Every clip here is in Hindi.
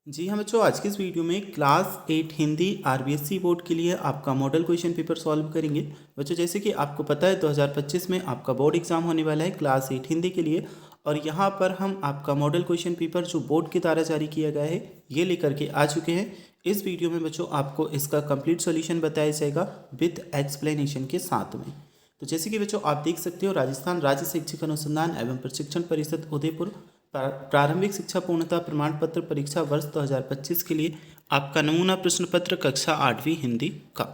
जी हाँ बच्चों, आज की इस वीडियो में क्लास 8 हिंदी आरबीएससी बोर्ड के लिए आपका मॉडल क्वेश्चन पेपर सॉल्व करेंगे। बच्चों जैसे कि आपको पता है 2025 में आपका बोर्ड एग्जाम होने वाला है क्लास 8 हिंदी के लिए, और यहाँ पर हम आपका मॉडल क्वेश्चन पेपर जो बोर्ड के द्वारा जारी किया गया है ये लेकर के आ चुके हैं। इस वीडियो में बच्चों आपको इसका कंप्लीट सोल्यूशन बताया जाएगा विद एक्सप्लेनेशन के साथ में। तो जैसे कि बच्चों आप देख सकते हो, राजस्थान राज्य शैक्षिक अनुसंधान एवं प्रशिक्षण परिषद उदयपुर प्रारंभिक शिक्षा पूर्णता प्रमाण पत्र परीक्षा वर्ष 2025 के लिए आपका नमूना प्रश्न पत्र कक्षा 8वीं हिंदी का।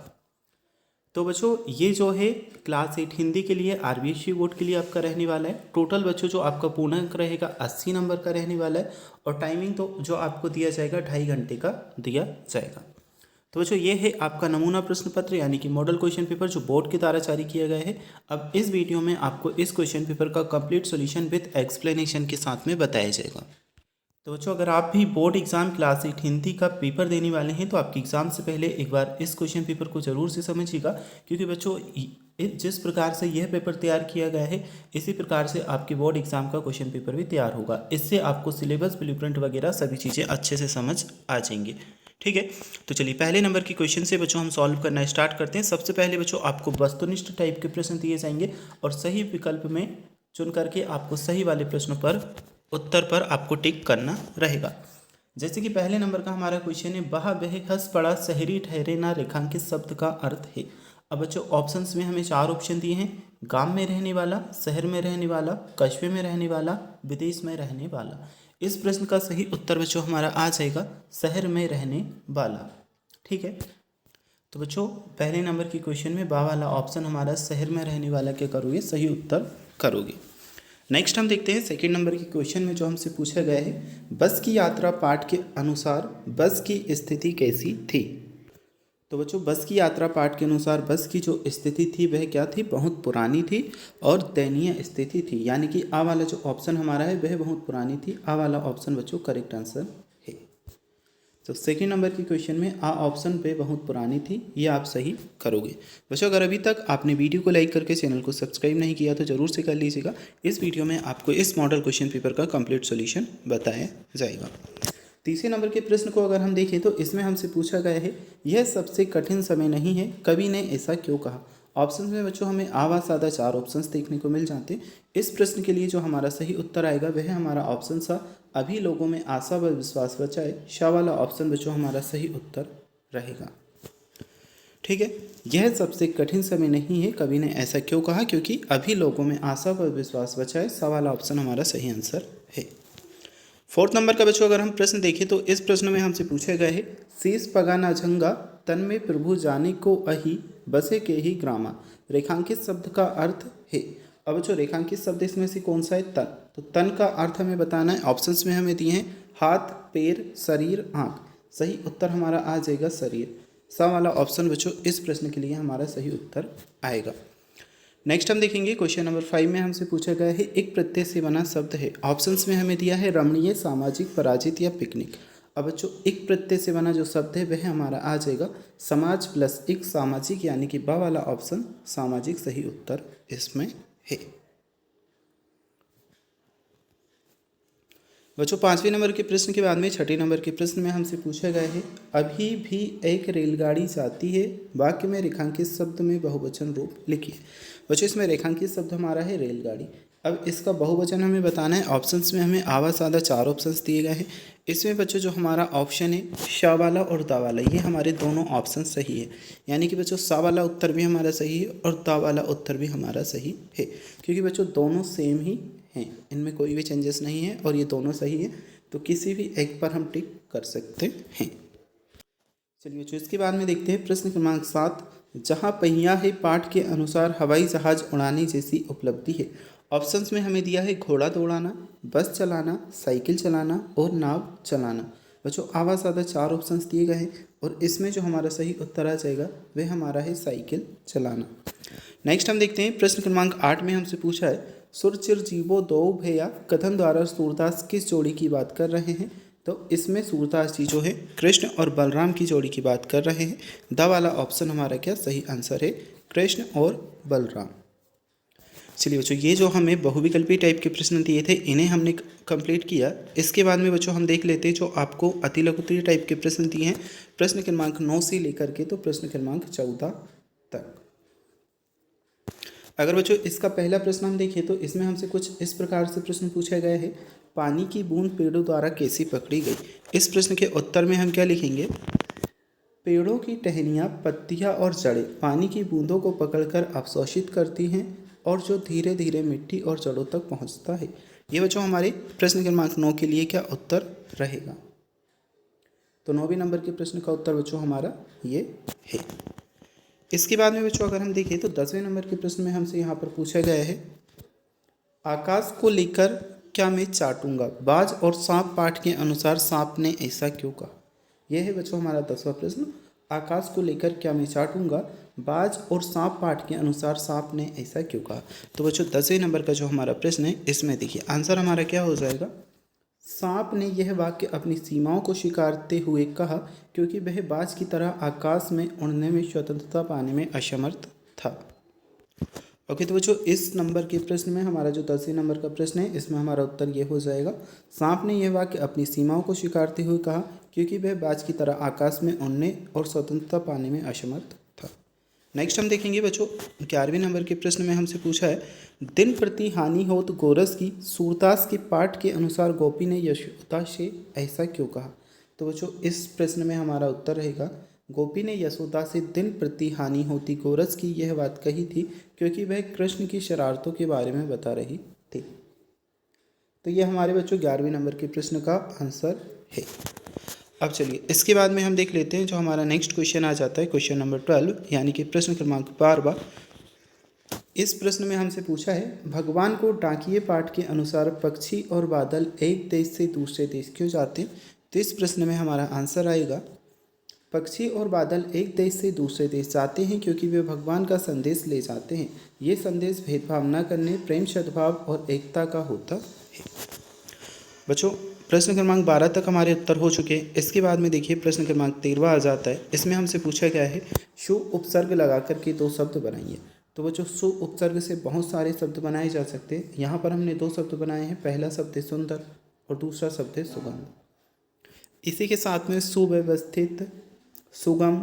तो बच्चों ये जो है क्लास 8 हिंदी के लिए आरबीएससी बोर्ड के लिए आपका रहने वाला है। टोटल बच्चों जो आपका पूर्ण अंक रहेगा 80 नंबर का रहने वाला है, और टाइमिंग तो जो आपको दिया जाएगा 2.5 घंटे का दिया जाएगा। तो बच्चों ये है आपका नमूना प्रश्न पत्र यानी कि मॉडल क्वेश्चन पेपर जो बोर्ड के द्वारा जारी किया गया है। अब इस वीडियो में आपको इस क्वेश्चन पेपर का कंप्लीट सॉल्यूशन विद एक्सप्लेनेशन के साथ में बताया जाएगा। तो बच्चों अगर आप भी बोर्ड एग्जाम क्लास 8 हिंदी का पेपर देने वाले हैं तो आपके एग्जाम से पहले एक बार इस क्वेश्चन पेपर को जरूर से समझिएगा, क्योंकि बच्चों जिस प्रकार से यह पेपर तैयार किया गया है इसी प्रकार से आपके बोर्ड एग्जाम का क्वेश्चन पेपर भी तैयार होगा। इससे आपको सिलेबस ब्लूप्रिंट वगैरह सभी चीज़ें अच्छे से समझ आ जाएंगी। ठीक है, तो चलिए पहले नंबर की क्वेश्चन से बच्चों हम सॉल्व करना स्टार्ट करते हैं। सबसे पहले बच्चों आपको वस्तुनिष्ठ टाइप के प्रश्न दिए जाएंगे और सही विकल्प में चुन करके आपको सही वाले प्रश्नों पर उत्तर पर आपको टिक करना रहेगा। जैसे कि पहले नंबर का हमारा क्वेश्चन है, वह हंस पड़ा शहरी ठहरे ना रेखांकित शब्द का अर्थ है। अब बच्चों ऑप्शंस में हमें 4 ऑप्शन दिए हैं, गांव में रहने वाला, शहर में रहने वाला, कस्बे में रहने वाला, विदेश में रहने वाला। इस प्रश्न का सही उत्तर बच्चों हमारा आ जाएगा शहर में रहने वाला। ठीक है, तो बच्चों पहले नंबर की क्वेश्चन में बा वाला ऑप्शन हमारा शहर में रहने वाला क्या करोगे, सही उत्तर करोगे। नेक्स्ट हम देखते हैं सेकंड नंबर के क्वेश्चन में जो हमसे पूछा गया है, बस की यात्रा पाठ के अनुसार बस की स्थिति कैसी थी। तो बच्चों बस की यात्रा पाठ के अनुसार बस की जो स्थिति थी वह क्या थी, बहुत पुरानी थी और दयनीय स्थिति थी। यानी कि आ वाला जो ऑप्शन हमारा है वह बहुत पुरानी थी। आ वाला ऑप्शन बच्चों करेक्ट आंसर है। तो सेकंड नंबर की क्वेश्चन में आ ऑप्शन पे बहुत पुरानी थी, ये आप सही करोगे। बच्चों अगर अभी तक आपने वीडियो को लाइक करके चैनल को सब्सक्राइब नहीं किया तो जरूर से कर लीजिएगा। इस वीडियो में आपको इस मॉडल क्वेश्चन पेपर का कंप्लीट सॉल्यूशन बताया जाएगा। तीसरे नंबर के प्रश्न को अगर हम देखें तो इसमें हमसे पूछा गया है, यह सबसे कठिन समय नहीं है, कवि ने ऐसा क्यों कहा। ऑप्शन में बच्चों हमें आवा सादा 4 ऑप्शंस देखने को मिल जाते हैं। इस प्रश्न के लिए जो हमारा सही उत्तर आएगा वह हमारा ऑप्शन सा, अभी लोगों में आशा व विश्वास बचाए। शाह वाला ऑप्शन बच्चों हमारा सही उत्तर रहेगा। ठीक है, यह सबसे कठिन समय नहीं है, कवि ने ऐसा क्यों कहा, क्योंकि अभी लोगों में आशा व विश्वास बचाए। सा वाला ऑप्शन हमारा सही आंसर है। फोर्थ नंबर का बच्चों अगर हम प्रश्न देखें तो इस प्रश्न में हमसे पूछा गया है, शीश पगाना झंगा तन में प्रभु जाने को अहि बसे के ही ग्रामा। रेखांकित शब्द का अर्थ है। अब बच्चों रेखांकित शब्द इसमें से कौन सा है, तन। तो तन का अर्थ हमें बताना है। ऑप्शंस में हमें दिए हैं हाथ, पैर, शरीर, आँख। सही उत्तर हमारा आ जाएगा शरीर। सा वाला ऑप्शन बच्चों इस प्रश्न के लिए हमारा सही उत्तर आएगा। नेक्स्ट हम देखेंगे क्वेश्चन नंबर 5 में हमसे पूछा गया है, एक प्रत्यय से बना शब्द है। ऑप्शंस में हमें दिया है रमणीय, सामाजिक, पराजित या पिकनिक। अब बच्चों एक प्रत्यय से बना जो शब्द है वह हमारा आ जाएगा समाज प्लस एक सामाजिक, यानी कि बा वाला ऑप्शन सामाजिक सही उत्तर इसमें है। बच्चों 5वें नंबर के प्रश्न के बाद में छठे नंबर के प्रश्न में हमसे पूछा गया है, अभी भी एक रेलगाड़ी जाती है, वाक्य में रेखांकित शब्द में बहुवचन रूप लिखिए। बच्चों इसमें रेखांकित शब्द हमारा है रेलगाड़ी। अब इसका बहुवचन हमें बताना है। ऑप्शंस में हमें आवा सादा 4 ऑप्शंस दिए गए हैं। इसमें बच्चों जो हमारा ऑप्शन है शा वाला और दा वाला, ये हमारे दोनों ऑप्शन सही है। यानी कि बच्चों सा वाला उत्तर भी हमारा सही है और दा वाला उत्तर भी हमारा सही है, क्योंकि बच्चों दोनों सेम ही हैं, इनमें कोई भी चेंजेस नहीं है और ये दोनों सही है। तो किसी भी एक पर हम टिक कर सकते हैं। चलिए बच्चों इसके बाद में देखते हैं प्रश्न क्रमांक 7, जहाँ पहिया है पाठ के अनुसार हवाई जहाज उड़ाने जैसी उपलब्धि है। ऑप्शंस में हमें दिया है घोड़ा दौड़ाना, बस चलाना, साइकिल चलाना और नाव चलाना। बच्चों आवा सादा 4 ऑप्शंस दिए गए हैं और इसमें जो हमारा सही उत्तर आ जाएगा वह हमारा है साइकिल चलाना। नेक्स्ट हम देखते हैं प्रश्न क्रमांक 8 में हमसे पूछा है, सुर चिर जीवो दो भैया कथन द्वारा सूरदास किस जोड़ी की बात कर रहे हैं। तो इसमें सूरदास जी जो है कृष्ण और बलराम की जोड़ी की बात कर रहे हैं। द वाला ऑप्शन हमारा क्या सही आंसर है, कृष्ण और बलराम। चलिए बच्चों, ये जो हमें बहुविकल्पी टाइप के प्रश्न दिए थे इन्हें हमने कंप्लीट किया। इसके बाद में बच्चों हम देख लेते हैं जो आपको अति लघुत्तरीय टाइप के प्रश्न दिए हैं, प्रश्न क्रमांक 9 से लेकर के तो प्रश्न क्रमांक 14 तक। अगर बच्चों इसका पहला प्रश्न हम देखें तो इसमें हमसे कुछ इस प्रकार से प्रश्न पूछा गया है, पानी की बूंद पेड़ों द्वारा कैसे पकड़ी गई। इस प्रश्न के उत्तर में हम क्या लिखेंगे, पेड़ों की टहनियाँ, पत्तियाँ और जड़ें पानी की बूंदों को पकड़कर अवशोषित करती हैं और जो धीरे धीरे मिट्टी और जड़ों तक पहुंचता है। ये बच्चों हमारे प्रश्न क्रमांक 9 के लिए क्या उत्तर रहेगा। तो 9वें नंबर के प्रश्न का उत्तर बच्चों हमारा ये है। इसके बाद में बच्चों अगर हम देखें तो 10वें नंबर के प्रश्न में हमसे यहाँ पर पूछा गया है, आकाश को लेकर क्या मैं चाटूंगा, बाज और सांप पाठ के अनुसार सांप ने ऐसा क्यों कहा। यह है बच्चों हमारा 10वां प्रश्न, आकाश को लेकर क्या मैं चाटूंगा, बाज और सांप पाठ के अनुसार सांप ने ऐसा क्यों कहा। तो बच्चों 10वें नंबर का जो हमारा प्रश्न है इसमें देखिए आंसर हमारा क्या हो जाएगा, सांप ने यह वाक्य अपनी सीमाओं को स्वीकारते हुए कहा क्योंकि वह बाज की तरह आकाश में उड़ने में स्वतंत्रता पाने में असमर्थ था। ओके, तो बच्चों इस नंबर के प्रश्न में हमारा जो 10वें नंबर का प्रश्न है इसमें हमारा उत्तर ये हो जाएगा, सांप ने यह वाक्य अपनी सीमाओं को स्वीकारते हुए कहा क्योंकि वह बाज की तरह आकाश में उड़ने और स्वतंत्रता पाने में असमर्थ था। नेक्स्ट हम देखेंगे बच्चों 11वें नंबर के प्रश्न में हमसे पूछा है, दिन प्रति हानि होत गोरस की, सूरदास के पाठ के अनुसार गोपी ने यशोदा से ऐसा क्यों कहा। तो बच्चों इस प्रश्न में हमारा उत्तर रहेगा, गोपी ने यशोदा से दिन प्रति हानि होती गोरस की यह बात कही थी क्योंकि वह कृष्ण की शरारतों के बारे में बता रही थी। तो यह हमारे बच्चों 11वें नंबर के प्रश्न का आंसर है। अब चलिए इसके बाद में हम देख लेते हैं जो हमारा नेक्स्ट क्वेश्चन आ जाता है, क्वेश्चन नंबर 12 यानी कि प्रश्न क्रमांक 12। इस प्रश्न में हमसे पूछा है, भगवान को डाकिए पाठ के अनुसार पक्षी और बादल एक देश से दूसरे देश क्यों जाते हैं। तो इस प्रश्न में हमारा आंसर आएगा, पक्षी और बादल एक देश से दूसरे देश जाते हैं क्योंकि वे भगवान का संदेश ले जाते हैं। ये संदेश भेदभाव न करने, प्रेम, सद्भाव और एकता का होता है। बच्चों प्रश्न क्रमांक 12 तक हमारे उत्तर हो चुके हैं। इसके बाद में देखिए प्रश्न क्रमांक 13 आ जाता है। इसमें हमसे पूछा गया है, शु उपसर्ग लगा करके 2 शब्द बनाइए। तो बच्चों शु उपसर्ग से बहुत सारे शब्द बनाए जा सकते हैं। यहाँ पर हमने 2 शब्द बनाए हैं, पहला शब्द है सुंदर और दूसरा शब्द है सुगंध। इसी के साथ में सुव्यवस्थित, सुगम,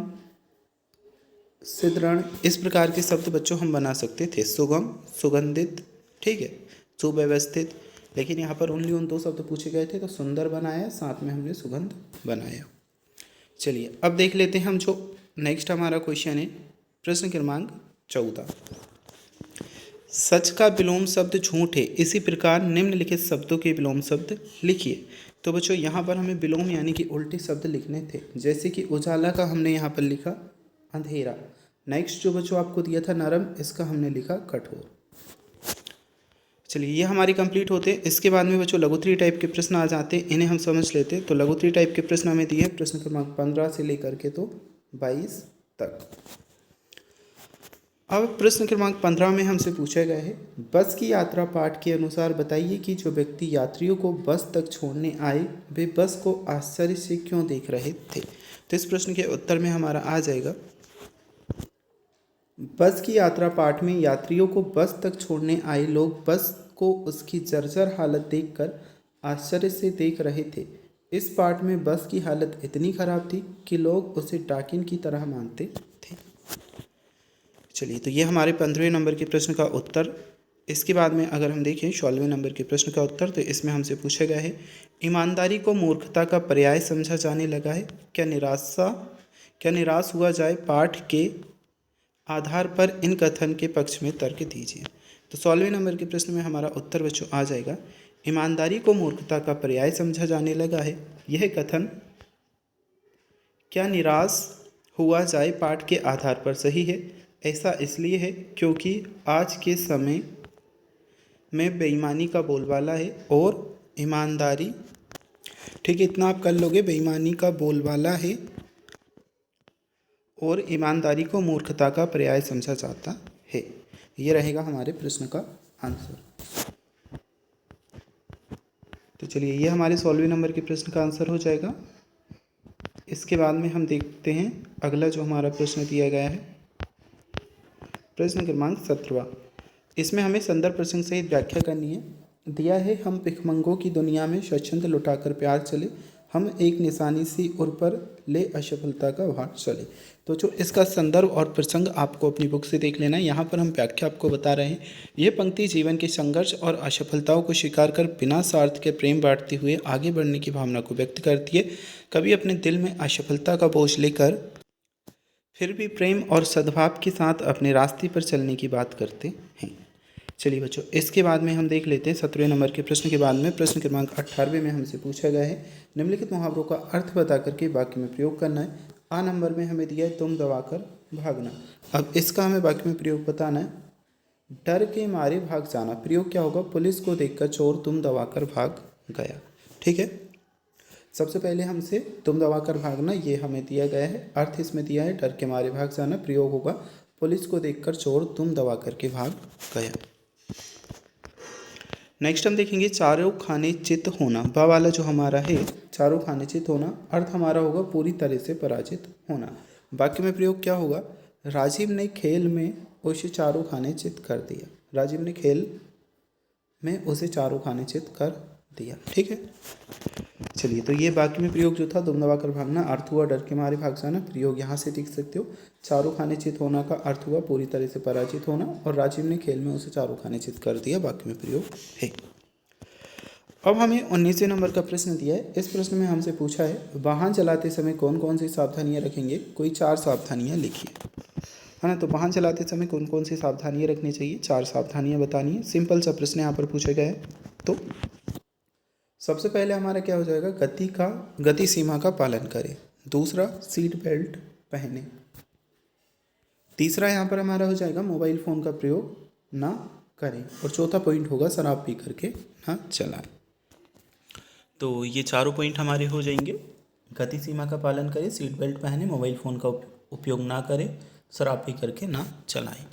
सुदृढ़, इस प्रकार के शब्द बच्चों हम बना सकते थे, सुगम, सुगंधित, ठीक है, सुव्यवस्थित। लेकिन यहाँ पर ओनली उन 2 शब्द पूछे गए थे, तो सुंदर बनाया, साथ में हमने सुगंध बनाया। चलिए अब देख लेते हैं हम जो नेक्स्ट हमारा क्वेश्चन है, प्रश्न क्रमांक 14। सच का विलोम शब्द झूठ है, इसी प्रकार निम्नलिखित शब्दों के विलोम शब्द लिखिए। तो बच्चों यहाँ पर हमें विलोम यानी कि उल्टे शब्द लिखने थे, जैसे कि उजाला का हमने यहाँ पर लिखा अंधेरा। नेक्स्ट जो बच्चों आपको दिया था नरम, इसका हमने लिखा कठोर। चलिए ये हमारी कंप्लीट होते हैं। इसके बाद में बच्चों लघुत्तरीय टाइप के प्रश्न आ जाते हैं, इन्हें हम समझ लेते हैं। तो लघुत्तरीय टाइप के प्रश्न हमें दिए प्रश्न क्रमांक 15 से लेकर के तो 22 तक। अब प्रश्न क्रमांक 15 में हमसे पूछा गया है, बस की यात्रा पाठ के अनुसार बताइए कि जो व्यक्ति यात्रियों को बस तक छोड़ने आए वे बस को आश्चर्य से क्यों देख रहे थे। तो इस प्रश्न के उत्तर में हमारा आ जाएगा, बस की यात्रा पाठ में यात्रियों को बस तक छोड़ने आए लोग बस को उसकी जर्जर हालत देखकर आश्चर्य से देख रहे थे। इस पाठ में बस की हालत इतनी खराब थी कि लोग उसे डाकिन की तरह मानते थे। चलिए तो ये हमारे 15वें नंबर के प्रश्न का उत्तर। इसके बाद में अगर हम देखें 16वें नंबर के प्रश्न का उत्तर, तो इसमें हमसे पूछा गया है, ईमानदारी को मूर्खता का पर्याय समझा जाने लगा है, क्या निराश हुआ जाए पाठ के आधार पर इन कथन के पक्ष में तर्क दीजिए। तो 16वें नंबर के प्रश्न में हमारा उत्तर बच्चों आ जाएगा, ईमानदारी को मूर्खता का पर्याय समझा जाने लगा है, यह कथन क्या निराश हुआ जाए पाठ के आधार पर सही है। ऐसा इसलिए है क्योंकि आज के समय में बेईमानी का बोलबाला है और ईमानदारी, ठीक है इतना आप कर लोगे, बेईमानी का बोलबाला है और ईमानदारी को मूर्खता का पर्याय समझा जाता है। ये रहेगा हमारे प्रश्न का आंसर। तो चलिए ये हमारे 16वें नंबर के प्रश्न का आंसर हो जाएगा। इसके बाद में हम देखते हैं अगला जो हमारा प्रश्न दिया गया है, प्रश्न क्रमांक 17। इसमें हमें संदर्भ प्रसंग सहित व्याख्या करनी है। दिया है, हम भिखमंगों की दुनिया में स्वच्छंद लुटाकर प्यार चले, हम एक निशानी सी उर पर ले असफलता का भार चले। तो जो इसका संदर्भ और प्रसंग आपको अपनी बुक से देख लेना है। यहाँ पर हम व्याख्या आपको बता रहे हैं। यह पंक्ति जीवन के संघर्ष और असफलताओं को स्वीकार कर बिना स्वार्थ के प्रेम बांटते हुए आगे बढ़ने की भावना को व्यक्त करती है। कवि अपने दिल में असफलता का बोझ लेकर फिर भी प्रेम और सद्भाव के साथ अपने रास्ते पर चलने की बात करते हैं। चलिए बच्चों, इसके बाद में हम देख लेते हैं 17वें नंबर के प्रश्न के बाद में प्रश्न क्रमांक 18वें में हमसे पूछा गया है, निम्नलिखित मुहावरों का अर्थ बता करके वाक्य में प्रयोग करना है। आ नंबर में हमें दिया है तुम दबाकर भागना। अब इसका हमें वाक्य में प्रयोग बताना है। डर के मारे भाग जाना, प्रयोग क्या होगा? पुलिस को देखकर चोर तुम दबाकर भाग गया। ठीक है, सबसे पहले हमसे तुम दबाकर भागना ये हमें दिया गया है। अर्थ इसमें दिया है डर के मारे भाग जाना, प्रयोग होगा पुलिस को देखकर चोर तुम दबा करके भाग गया। नेक्स्ट हम देखेंगे चारों खाने चित होना। ब वाला जो हमारा है चारों खाने चित होना, अर्थ हमारा होगा पूरी तरह से पराजित होना। वाक्य में प्रयोग क्या होगा? राजीव ने खेल में उसे चारों खाने चित कर दिया। राजीव ने खेल में उसे चारों खाने चित कर दिया। ठीक है, चलिए तो ये वाक्य में प्रयोग जो था तुम दबाकर भागना, अर्थ हुआ डर के मारे भाग जाना। प्रयोग यहाँ से देख सकते हो, चारों खाने चित होना का अर्थ हुआ पूरी तरह से पराजित होना, और राजीव ने खेल में उसे चारों खाने चित कर दिया वाक्य में प्रयोग है। अब हमें 19वें नंबर का प्रश्न दिया है। इस प्रश्न में हमसे पूछा है वाहन चलाते समय कौन कौन सी सावधानियाँ रखेंगे? कोई 4 सावधानियाँ लिखिए, है ना। तो वाहन चलाते समय कौन कौन सी सावधानियाँ रखनी चाहिए? 4 सावधानियाँ बतानी है। सिंपल सा प्रश्न यहाँ पर पूछा गया है। तो सबसे पहले हमारा क्या हो जाएगा? गति सीमा का पालन करें। दूसरा, सीट बेल्ट पहने। तीसरा यहाँ पर हमारा हो जाएगा मोबाइल फ़ोन का प्रयोग ना करें। और चौथा पॉइंट होगा शराब पी करके ना चलाएं। तो ये चारों पॉइंट हमारे हो जाएंगे। गति सीमा का पालन करें, सीट बेल्ट पहने, मोबाइल फ़ोन का उपयोग ना करें, शराब पी करके ना चलाएं।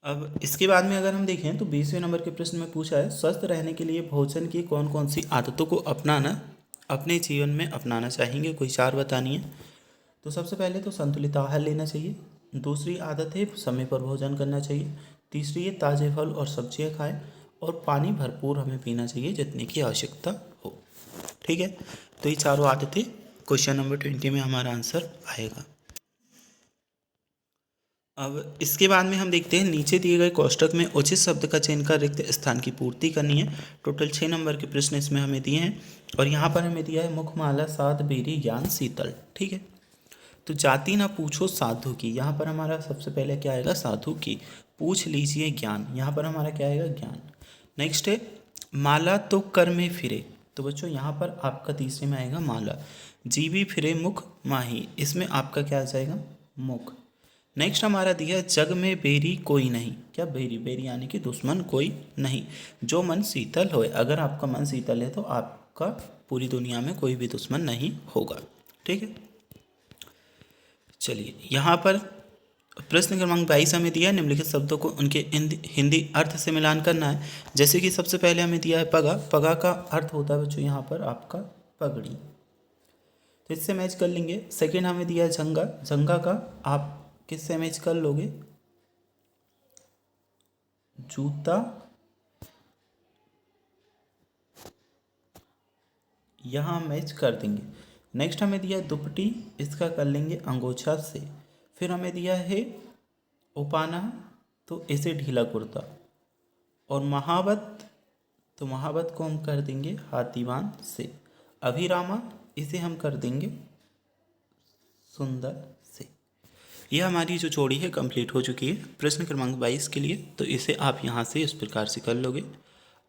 अब इसके बाद में अगर हम देखें तो 20वें नंबर के प्रश्न में पूछा है स्वस्थ रहने के लिए भोजन की कौन कौन सी आदतों को अपने जीवन में अपनाना चाहेंगे? कोई 4 बतानी है। तो सबसे पहले तो संतुलित आहार लेना चाहिए। दूसरी आदत है समय पर भोजन करना चाहिए। तीसरी है ताज़े फल और सब्जियां खाएं, और पानी भरपूर हमें पीना चाहिए जितने की आवश्यकता हो। ठीक है, तो ये चारों आदतें क्वेश्चन नंबर 20 में हमारा आंसर आएगा। अब इसके बाद में हम देखते हैं नीचे दिए गए कोष्टक में उचित शब्द का चयन कर रिक्त स्थान की पूर्ति करनी है। टोटल 6 नंबर के प्रश्न इसमें हमें दिए हैं, और यहाँ पर हमें दिया है मुखमाला सात बेरी ज्ञान शीतल। ठीक है, तो जाति ना पूछो साधु की, यहाँ पर हमारा सबसे पहले क्या आएगा? साधु की। पूछ लीजिए ज्ञान, यहाँ पर हमारा क्या आएगा? ज्ञान। नेक्स्ट है माला तो कर में फिरे, तो बच्चों यहाँ पर आपका तीसरे में आएगा माला। जीवी फिरे मुख माही, इसमें आपका क्या आ जाएगा? मुख। नेक्स्ट हमारा दिया जग में बेरी कोई नहीं। क्या बेरी? बेरी यानी कि दुश्मन कोई नहीं। जो मन शीतल होए, अगर आपका मन शीतल है तो आपका पूरी दुनिया में कोई भी दुश्मन नहीं होगा। ठीक है, चलिए यहाँ पर प्रश्न क्रमांक 22 हमें दिया है निम्नलिखित शब्दों को उनके हिंदी अर्थ से मिलान करना है। जैसे कि सबसे पहले हमें दिया है पगा। पगा का अर्थ होता है बच्चों यहाँ पर आपका पगड़ी, तो इससे मैच कर लेंगे। सेकंड हमें दिया है झंगा। झंगा का आप किससे मैच कर लोगे? जूता, यहाँ मैच कर देंगे। नेक्स्ट हमें दिया है दुपट्टी, इसका कर लेंगे अंगोछा से। फिर हमें दिया है उपाना, तो इसे ढीला कुर्ता। और महावत, तो महावत को हम कर देंगे हाथीवान से। अभिरामा, इसे हम कर देंगे सुंदर से। यह हमारी जो जोड़ी है कंप्लीट हो चुकी है प्रश्न क्रमांक 22 के लिए, तो इसे आप यहाँ से इस प्रकार से कर लोगे।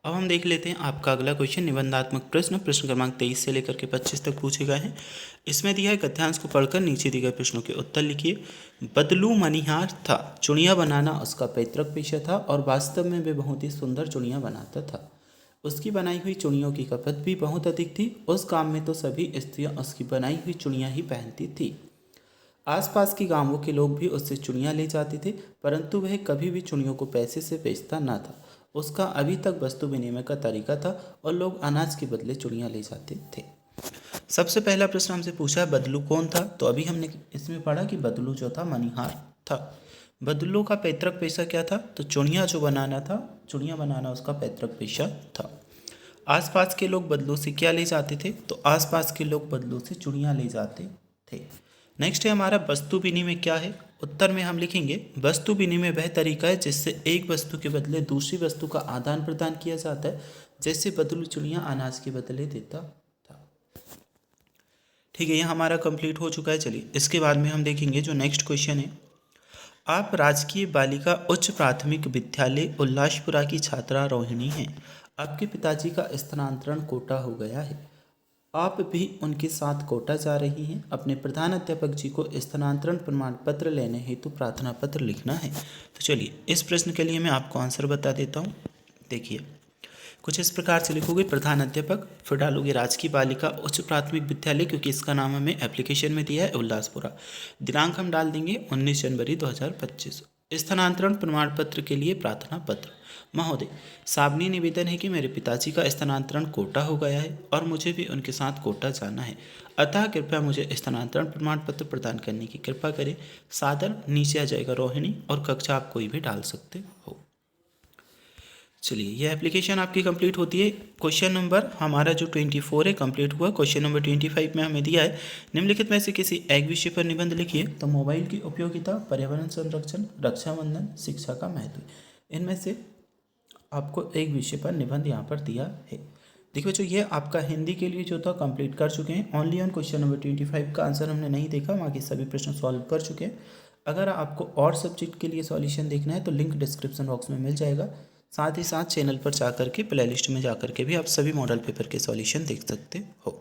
अब हम देख लेते हैं आपका अगला क्वेश्चन निबंधात्मक प्रश्न क्रमांक 23 से लेकर के 25 तक पूछे गए हैं। इसमें दिया है गद्यांश को पढ़कर नीचे दिए गए प्रश्नों के उत्तर लिखिए। बदलू मनिहार था, चुड़ियाँ बनाना उसका पैतृक पेशा था, और वास्तव में वे बहुत ही सुंदर चुड़ियाँ बनाता था। उसकी बनाई हुई चुड़ियों की खपत भी बहुत अधिक थी। उस काम में तो सभी स्त्रियाँ उसकी बनाई हुई चुड़ियाँ ही पहनती थी। आसपास के गांवों के लोग भी उससे चुड़ियाँ ले जाते थे, परंतु वह कभी भी चुड़ियों को पैसे से बेचता न था। उसका अभी तक वस्तु विनिमय का तरीका था, और लोग अनाज के बदले चुड़ियाँ ले जाते थे। सबसे पहला प्रश्न हमसे पूछा है बदलू कौन था, तो अभी हमने इसमें पढ़ा कि बदलू जो था मनिहार था। बदलू का पैतृक पेशा क्या था? तो चूड़ियाँ जो बनाना था, चूड़ियाँ बनाना उसका पैतृक पेशा था। आसपास के लोग बदलू से क्या ले जाते थे? तो आसपास के लोग बदलू से चूड़ियाँ ले जाते थे। नेक्स्ट है हमारा वस्तु विनिमय क्या है? उत्तर में हम लिखेंगे वस्तु विनिमय वह तरीका है जिससे एक वस्तु के बदले दूसरी वस्तु का आदान प्रदान किया जाता है, जैसे बदलू चूड़ियाँ अनाज के बदले देता था। ठीक है, ये हमारा कंप्लीट हो चुका है। चलिए इसके बाद में हम देखेंगे जो नेक्स्ट क्वेश्चन है। आप राजकीय बालिका उच्च प्राथमिक विद्यालय उल्लासपुरा की छात्रा रोहिणी हैं। आपके पिताजी का स्थानांतरण कोटा हो गया है। आप भी उनके साथ कोटा जा रही हैं। अपने प्रधान अध्यापक जी को स्थानांतरण प्रमाण पत्र लेने हेतु प्रार्थना पत्र लिखना है। तो चलिए इस प्रश्न के लिए मैं आपको आंसर बता देता हूँ। देखिए कुछ इस प्रकार से लिखोगे प्रधान अध्यापक, फिर डालोगे राजकीय बालिका उच्च प्राथमिक विद्यालय, क्योंकि इसका नाम हमें एप्लीकेशन में दिया है उल्लासपुरा। दिनांक हम डाल देंगे 19 जनवरी 2025। स्थानांतरण प्रमाण पत्र के लिए प्रार्थना पत्र। महोदय, साबनी निवेदन है कि मेरे पिताजी का स्थानांतरण कोटा हो गया है और मुझे भी उनके साथ कोटा जाना है, अतः कृपया मुझे स्थानांतरण प्रमाण पत्र प्रदान करने की कृपा करें। सादर नीचे आ जाएगा रोहिणी और कक्षा आप कोई भी डाल सकते हो। चलिए यह एप्लीकेशन आपकी कंप्लीट होती है। क्वेश्चन नंबर हमारा जो 24 है कंप्लीट हुआ। क्वेश्चन नंबर 25 में हमें दिया है निम्नलिखित में से किसी एक विषय पर निबंध लिखिए। तो मोबाइल की उपयोगिता, पर्यावरण संरक्षण, रक्षाबंधन, शिक्षा का महत्व, इनमें से आपको एक विषय पर निबंध यहाँ पर दिया है। देखिए बच्चों ये आपका हिंदी के लिए जो था कंप्लीट कर चुके हैं। ओनली ऑन क्वेश्चन नंबर 25 का आंसर हमने नहीं देखा, बाकी सभी प्रश्न सॉल्व कर चुके हैं। अगर आपको और सब्जेक्ट के लिए सॉल्यूशन देखना है तो लिंक डिस्क्रिप्शन बॉक्स में मिल जाएगा। साथ ही साथ चैनल पर जाकर के प्लेलिस्ट में जाकर के भी आप सभी मॉडल पेपर के सॉल्यूशन देख सकते हो।